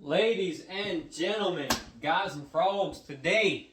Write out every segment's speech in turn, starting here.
Ladies and gentlemen, guys and frogs, today,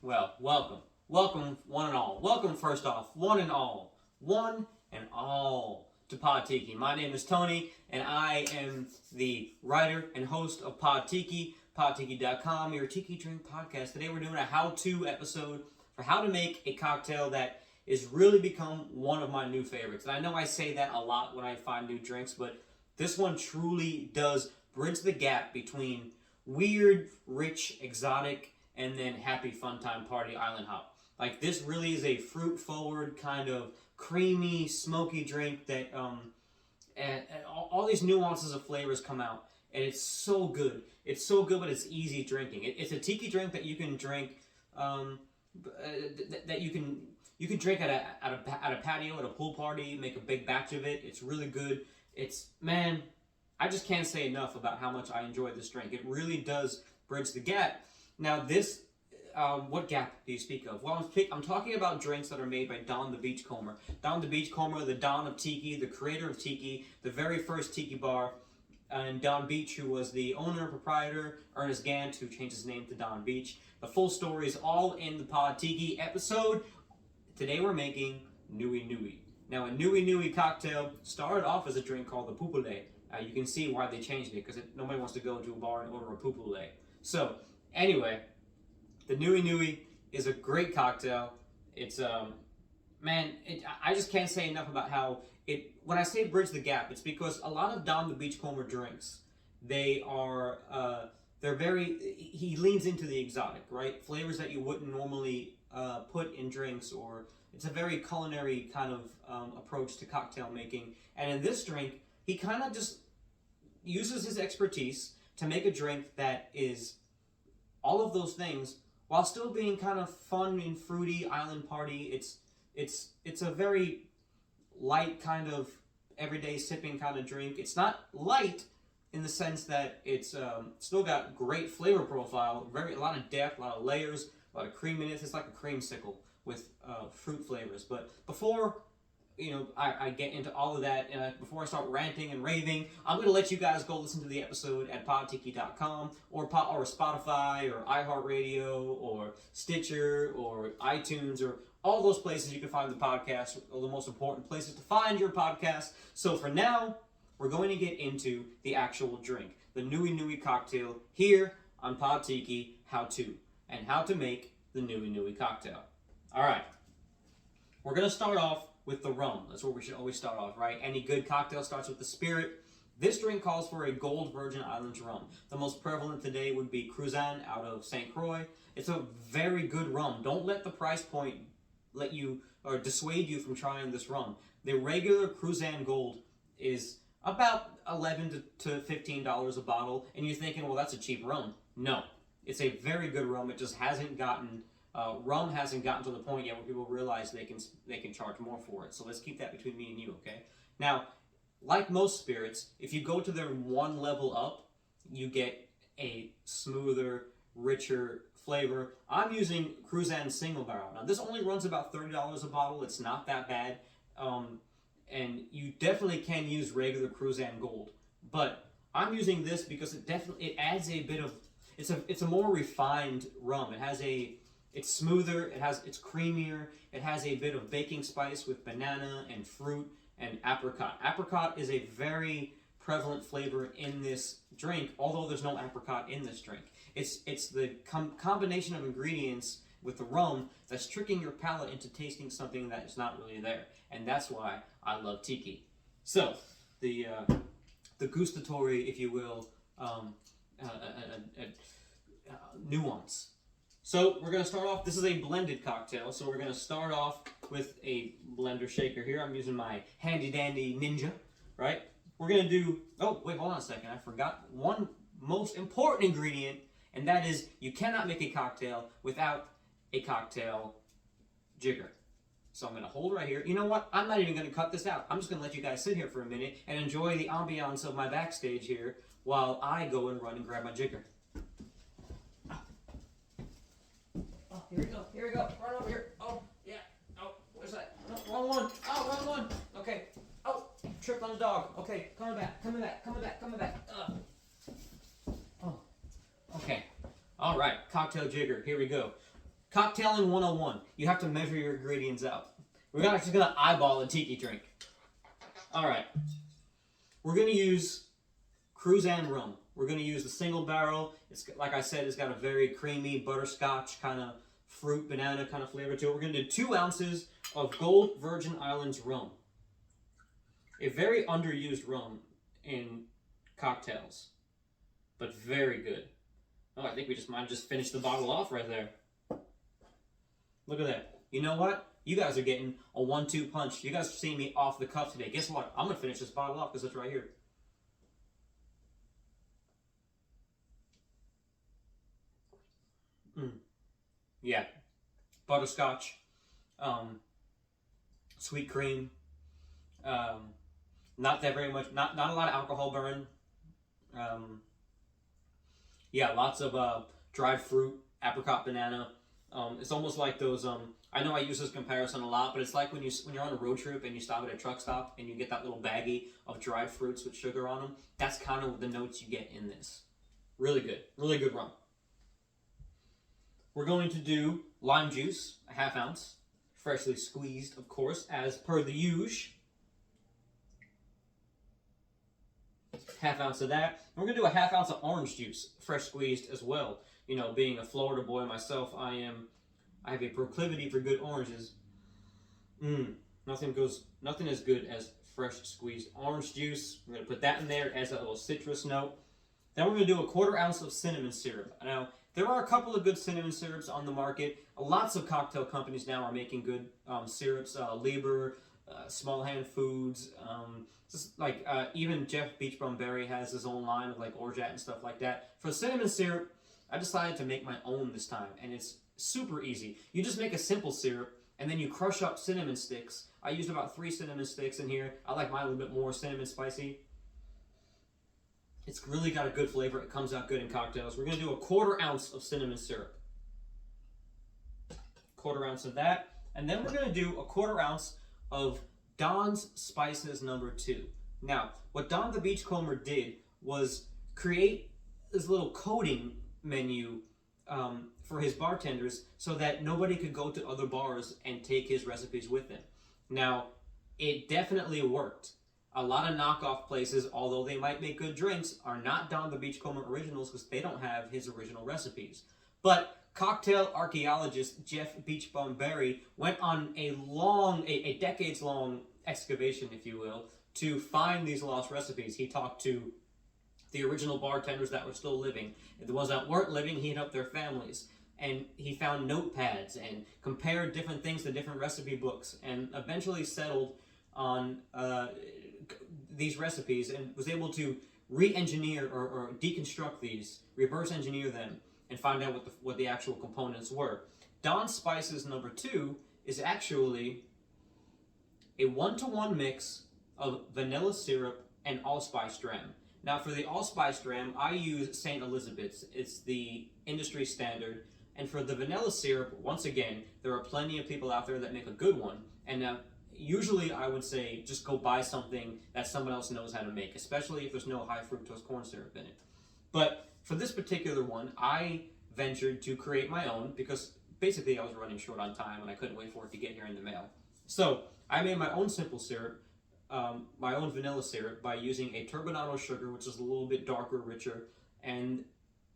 welcome. Welcome, one and all. Welcome, first off, one and all. One and all to Pod Tiki. My name is Tony, and I am the writer and host of Pod Tiki, podtiki.com, your tiki drink podcast. Today we're doing a how-to episode for how to make a cocktail that is really become one of my new favorites. And I know I say that a lot when I find new drinks, but this one truly does bridge the gap between weird, rich, exotic, and then happy, fun time party island hop. Like, this really is a fruit-forward kind of creamy, smoky drink that and all these nuances of flavors come out, and it's so good. It's so good, but it's easy drinking. It's a tiki drink that you can drink, that you can drink at a patio, at a pool party, make a big batch of it. It's really good. Man, I just can't say enough about how much I enjoy this drink. It really does bridge the gap. Now, what gap do you speak of? Well, I'm talking about drinks that are made by Don the Beachcomber. Don the Beachcomber, the Don of Tiki, the creator of Tiki, the very first Tiki bar, and Don Beach, who was the owner and proprietor, Ernest Gant, who changed his name to Don Beach. The full story is all in the Pod Tiki episode. Today we're making Nui Nui. Now, a Nui Nui cocktail started off as a drink called the Pupule. You can see why they changed it, because nobody wants to go to a bar and order a Pupule. So, anyway, the Nui Nui is a great cocktail. It's, I just can't say enough about how when I say bridge the gap, it's because a lot of Don the Beachcomber drinks, he leans into the exotic, right? Flavors that you wouldn't normally put in drinks, or it's a very culinary kind of approach to cocktail making. And in this drink, he kind of just uses his expertise to make a drink that is all of those things while still being kind of fun and fruity island party. It's a very light kind of everyday sipping kind of drink. It's not light in the sense that it's still got great flavor profile, a lot of depth, a lot of layers, a lot of creaminess. It's like a creamsicle with fruit flavors. But before I get into all of that, before I start ranting and raving, I'm going to let you guys go listen to the episode at podtiki.com or Spotify or iHeartRadio or Stitcher or iTunes or all those places you can find the podcast, or the most important places to find your podcast. So for now, we're going to get into the actual drink, the Nui Nui cocktail, here on Pod Tiki, how to make the Nui Nui cocktail. All right, we're going to start off with the rum. That's where we should always start off, right? Any good cocktail starts with the spirit. This drink calls for a Gold Virgin Islands rum. The most prevalent today would be Cruzan out of St. Croix. It's a very good rum. Don't let the price point let you or dissuade you from trying this rum. The regular Cruzan Gold is about $11 to $15 a bottle, and you're thinking, well, that's a cheap rum. No, it's a very good rum. It just hasn't gotten rum hasn't gotten to the point yet where people realize they can charge more for it. So let's keep that between me and you, okay? Now, like most spirits, if you go to their one level up, you get a smoother, richer flavor. I'm using Cruzan Single Barrel. Now, this only runs about $30 a bottle. It's not that bad. And you definitely can use regular Cruzan Gold. But I'm using this because it adds a bit of, it's a more refined rum. It's smoother, it's creamier, it has a bit of baking spice with banana and fruit and apricot. Apricot is a very prevalent flavor in this drink, although there's no apricot in this drink. It's the combination of ingredients with the rum that's tricking your palate into tasting something that is not really there. And that's why I love Tiki. So, the gustatory, if you will, nuance. So we're going to start off, this is a blended cocktail, so we're going to start off with a blender shaker here. I'm using my handy dandy Ninja, right? We're going to do, oh, wait, hold on a second. I forgot one most important ingredient, and that is you cannot make a cocktail without a cocktail jigger. So I'm going to hold right here. You know what? I'm not even going to cut this out. I'm just going to let you guys sit here for a minute and enjoy the ambiance of my backstage here while I go and run and grab my jigger. Here we go. Run over here. Oh, yeah. Oh, where's that? No, wrong one. Oh, wrong one. Okay. Oh, tripped on the dog. Okay, coming back. right, cocktail jigger, here we go. Cocktailing 101. You have to measure your ingredients out. We're actually going to eyeball a tiki drink. All right. We're going to use Cruzan rum. We're going to use the single barrel. It's, like I said, it's got a very creamy butterscotch kind of fruit, banana kind of flavor to it. We're going to do 2 ounces of Gold Virgin Islands rum. A very underused rum in cocktails, but very good. Oh, I think we might have just finished the bottle off right there. Look at that. You know what? You guys are getting a 1-2 punch. You guys are seeing me off the cuff today. Guess what? I'm going to finish this bottle off because it's right here. Yeah. Butterscotch. Sweet cream. Not that very much. Not a lot of alcohol burn. Yeah, lots of dried fruit, apricot, banana. It's almost like those. I know I use this comparison a lot, but it's like when you're on a road trip and you stop at a truck stop and you get that little baggie of dried fruits with sugar on them. That's kind of the notes you get in this. Really good rum. We're going to do lime juice, a 1/2 ounce, freshly squeezed, of course, as per the usual. 1/2 ounce of that. And we're going to do a 1/2 ounce of orange juice, fresh squeezed as well. You know, being a Florida boy myself, I have a proclivity for good oranges. Nothing as good as fresh squeezed orange juice. We're going to put that in there as a little citrus note. Then we're going to do a 1/4 ounce of cinnamon syrup. Now, there are a couple of good cinnamon syrups on the market. Lots of cocktail companies now are making good syrups. Lieber, Small Hand Foods, just like even Jeff Beachbum Berry has his own line of like orgeat and stuff like that. For cinnamon syrup, I decided to make my own this time, and it's super easy. You just make a simple syrup, and then you crush up cinnamon sticks. I used about 3 cinnamon sticks in here. I like mine a little bit more cinnamon spicy. It's really got a good flavor. It comes out good in cocktails. We're going to do a 1/4 ounce of cinnamon syrup. 1/4 ounce of that. And then we're going to do a 1/4 ounce of Don's Spices No. 2. Now, what Don the Beachcomber did was create this little coding menu for his bartenders so that nobody could go to other bars and take his recipes with them. Now, it definitely worked. A lot of knockoff places, although they might make good drinks, are not Don the Beachcomber originals because they don't have his original recipes. But cocktail archaeologist Jeff Beachbum Berry went on a decades-long excavation, if you will, to find these lost recipes. He talked to the original bartenders that were still living. The ones that weren't living, he hit up their families. And he found notepads and compared different things to different recipe books and eventually settled on these recipes and was able to re-engineer or deconstruct these, reverse engineer them, and find out what the actual components were. Don's Spices No. 2 is actually a 1-to-1 mix of vanilla syrup and allspice dram. Now for the allspice dram, I use St. Elizabeth's. It's the industry standard. And for the vanilla syrup, once again, there are plenty of people out there that make a good one. And usually I would say just go buy something that someone else knows how to make, especially if there's no high fructose corn syrup in it. But for this particular one, I ventured to create my own because basically I was running short on time and I couldn't wait for it to get here in the mail. So I made my own simple syrup, my own vanilla syrup, by using a turbinado sugar, which is a little bit darker, richer, and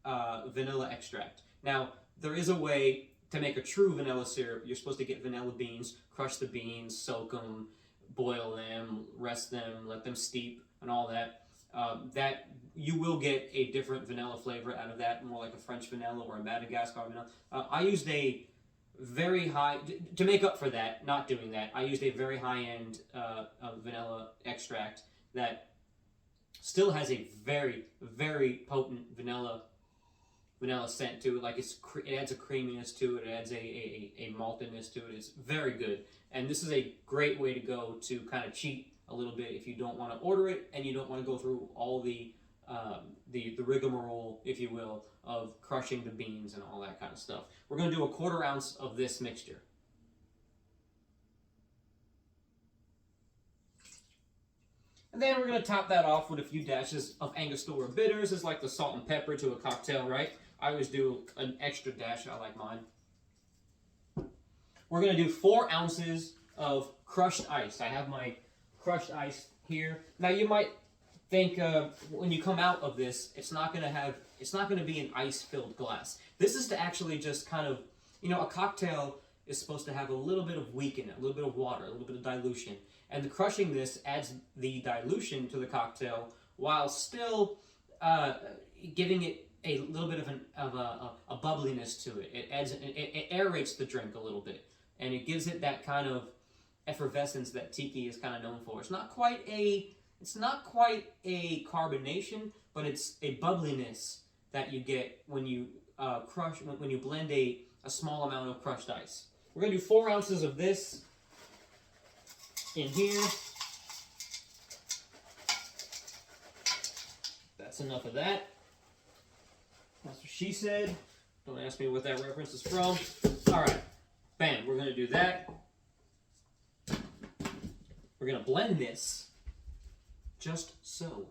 vanilla extract. Now, there is a way to make a true vanilla syrup. You're supposed to get vanilla beans, crush the beans, soak them, boil them, rest them, let them steep, and all that. That you will get a different vanilla flavor out of that, more like a French vanilla or a Madagascar vanilla. I used a very high, to make up for that, not doing that, I used a very high-end vanilla extract that still has a very, very potent vanilla scent to it. Like it adds a creaminess to it. It adds a maltiness to it. It's very good. And this is a great way to go to kind of cheat a little bit if you don't want to order it and you don't want to go through all the rigmarole, if you will, of crushing the beans and all that kind of stuff. We're going to do a 1/4 ounce of this mixture. And then we're going to top that off with a few dashes of Angostura bitters. It's like the salt and pepper to a cocktail, right? I always do an extra dash. I like mine. We're going to do 4 ounces of crushed ice. I have my crushed ice here. Now you might think when you come out of this, it's not going to be an ice-filled glass. This is to actually just kind of, you know, a cocktail is supposed to have a little bit of weak in it, a little bit of water, a little bit of dilution. And the crushing this adds the dilution to the cocktail while still giving it a little bit of a bubbliness to it. It aerates the drink a little bit, and it gives it that kind of effervescence that tiki is kind of known for. It's not quite a carbonation, but it's a bubbliness that you get when you when you blend a small amount of crushed ice. We're gonna do 4 ounces of this in here. That's enough of that. That's what she said. Don't ask me what that reference is from. All right, bam, we're gonna do that. We're gonna blend this just so.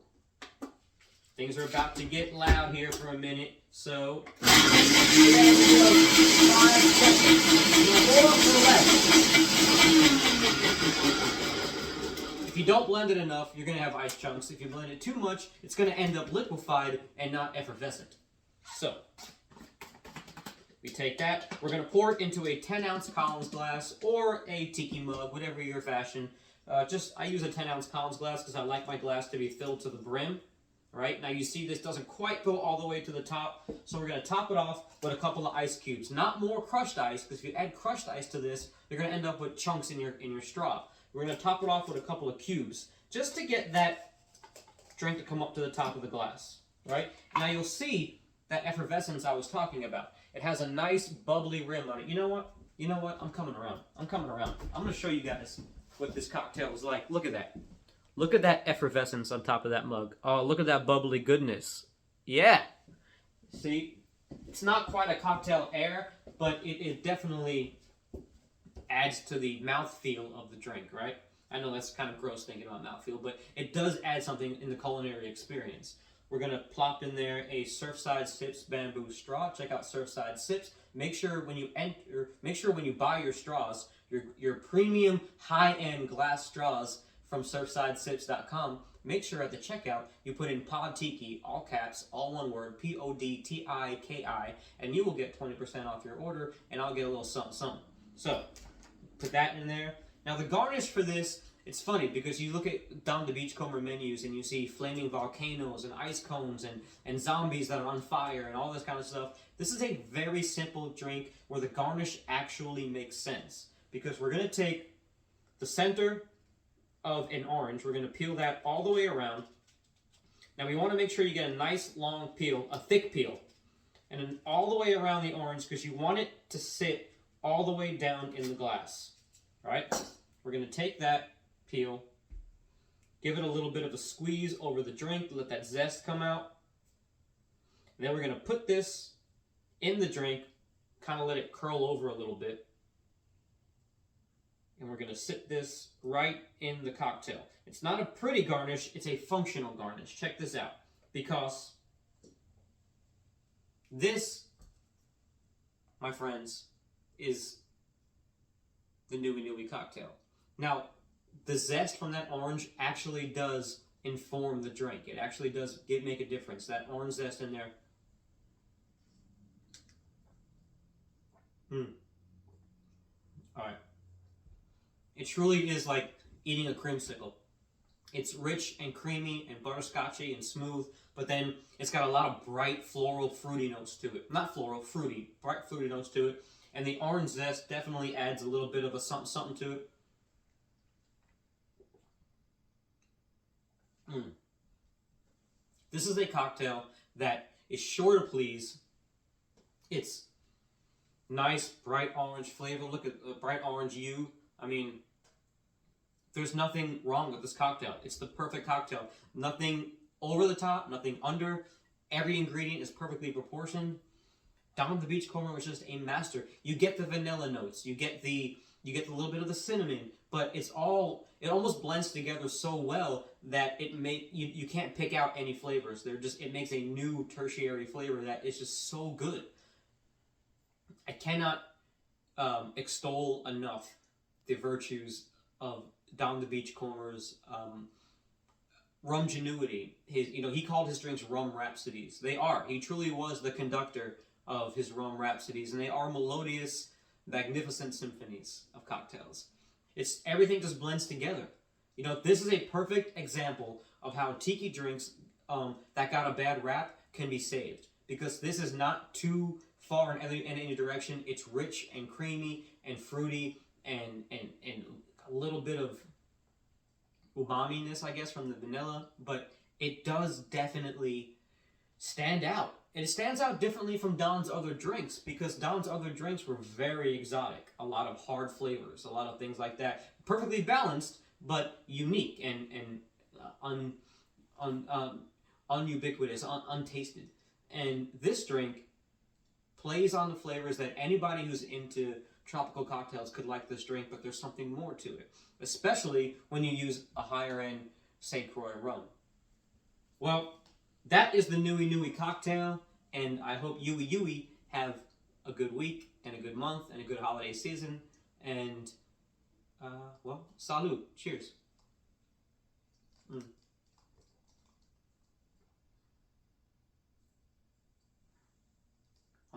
Things are about to get loud here for a minute, so 5 seconds. Hold on for less. If you don't blend it enough, you're going to have ice chunks. If you blend it too much, it's going to end up liquefied and not effervescent. So, we take that. We're going to pour it into a 10-ounce Collins glass or a tiki mug, whatever your fashion. I use a 10-ounce Collins glass because I like my glass to be filled to the brim. Right, now you see this doesn't quite go all the way to the top, so we're going to top it off with a couple of ice cubes. Not more crushed ice, because if you add crushed ice to this, you're going to end up with chunks in your straw. We're going to top it off with a couple of cubes, just to get that drink to come up to the top of the glass. Right, now you'll see that effervescence I was talking about. It has a nice bubbly rim on it. You know what? I'm coming around. I'm going to show you guys what this cocktail is like. Look at that. Look at that effervescence on top of that mug. Oh, look at that bubbly goodness. Yeah. See, it's not quite a cocktail air, but it definitely adds to the mouthfeel of the drink, right? I know that's kind of gross thinking about mouthfeel, but it does add something in the culinary experience. We're going to plop in there a Surfside Sips bamboo straw. Check out Surfside Sips. Make sure when you buy your straws, your premium high-end glass straws from surfsidesips.com, make sure at the checkout you put in Pod Tiki, all caps, all one word, PODTIKI, and you will get 20% off your order, and I'll get a little something, something. So, put that in there. Now the garnish for this, it's funny because you look at down the Beachcomber menus and you see flaming volcanoes and ice cones and zombies that are on fire and all this kind of stuff. This is a very simple drink where the garnish actually makes sense, because we're going to take the center of an orange. We're going to peel that all the way around. Now we want to make sure you get a nice long peel, a thick peel, and then all the way around the orange, because you want it to sit all the way down in the glass. All right? We're going to take that peel, give it a little bit of a squeeze over the drink to let that zest come out. And then we're going to put this in the drink, kind of let it curl over a little bit. And we're going to sit this right in the cocktail. It's not a pretty garnish, it's a functional garnish. Check this out. Because this, my friends, is the Nui Nui cocktail. Now, the zest from that orange actually does inform the drink. It actually does make a difference. That orange zest in there. All right. It truly is like eating a creamsicle. It's rich and creamy and butterscotchy and smooth, but then it's got a lot of bright floral fruity notes to it. Not floral, fruity. Bright fruity notes to it. And the orange zest definitely adds a little bit of a something to it. This is a cocktail that is sure to please. It's nice, bright orange flavor. Look at the bright orange hue. I mean, there's nothing wrong with this cocktail. It's the perfect cocktail. Nothing over the top, nothing under. Every ingredient is perfectly proportioned. Down at the Beachcomber was just a master. You get the vanilla notes. You get the little bit of the cinnamon, but it almost blends together so well that you can't pick out any flavors. It makes a new tertiary flavor that is just so good. I cannot extol enough the virtues of Down the Beach Corner's rumgenuity. He called his drinks rum rhapsodies. They are. He truly was the conductor of his rum rhapsodies, and they are melodious, magnificent symphonies of cocktails. Everything just blends together. This is a perfect example of how tiki drinks that got a bad rap can be saved, because this is not too far in any direction. It's rich and creamy and fruity and a little bit of umami-ness, I guess, from the vanilla, but it does definitely stand out. And it stands out differently from Don's other drinks, because Don's other drinks were very exotic. A lot of hard flavors, a lot of things like that. Perfectly balanced, but unique and unubiquitous, untasted. And this drink plays on the flavors that anybody who's into tropical cocktails could like this drink, but there's something more to it, especially when you use a higher end St. Croix rum. Well, that is the Nui Nui cocktail, and I hope you have a good week and a good month and a good holiday season, and well, salud, cheers. I'm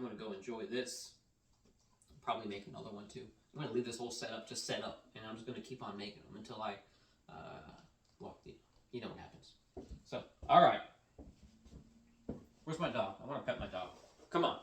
gonna go enjoy this. Probably make another one too. I'm gonna leave this whole setup just set up, and I'm just gonna keep on making them until I, well, you know what happens. So, all right. Where's my dog? I want to pet my dog. Come on.